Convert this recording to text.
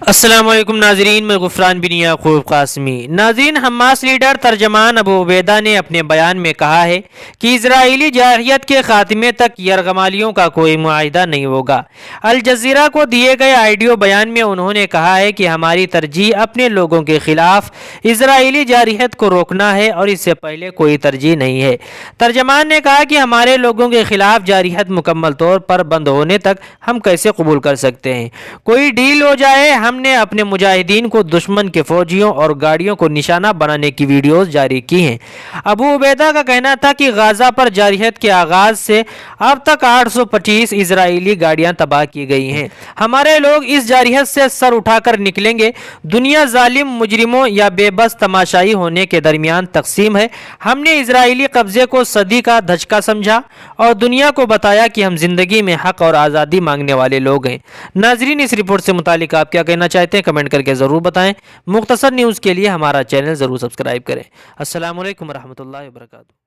السلام علیکم ناظرین، میں غفران بن یعقوب قاسمی۔ ناظرین، حماس لیڈر ترجمان ابو عبیدہ نے اپنے بیان میں کہا ہے کہ اسرائیلی جارحیت کے خاتمے تک یرغمالیوں کا کوئی معاہدہ نہیں ہوگا۔ الجزیرہ کو دیے گئے آڈیو بیان میں انہوں نے کہا ہے کہ ہماری ترجیح اپنے لوگوں کے خلاف اسرائیلی جارحیت کو روکنا ہے اور اس سے پہلے کوئی ترجیح نہیں ہے۔ ترجمان نے کہا کہ ہمارے لوگوں کے خلاف جارحیت مکمل طور پر بند ہونے تک ہم کیسے قبول کر سکتے ہیں؟ کوئی ڈیل ہو جائے، ہم نے اپنے مجاہدین کو دشمن کے فوجیوں اور گاڑیوں کو نشانہ بنانے کی ویڈیوز جاری کی ہیں۔ ابو عبیدہ کا کہنا تھا کہ غزہ پر جارحیت کے آغاز سے اب تک 825 اسرائیلی گاڑیاں تباہ کی گئی ہیں۔ ہمارے لوگ اس جارحیت سے سر اٹھا کر نکلیں گے۔ دنیا ظالم مجرموں یا بے بس تماشائی ہونے کے درمیان تقسیم ہے۔ ہم نے اسرائیلی قبضے کو صدی کا دھچکا سمجھا اور دنیا کو بتایا کہ ہم زندگی میں حق اور آزادی مانگنے والے لوگ ہیں۔ ناظرین، اس رپورٹ سے متعلق آپ کیا کہنا چاہتے ہیں؟ کمنٹ کر کے ضرور بتائیں۔ مختصر نیوز کے لیے ہمارا چینل ضرور سبسکرائب کریں۔ السلام علیکم ورحمۃ اللہ وبرکاتہ۔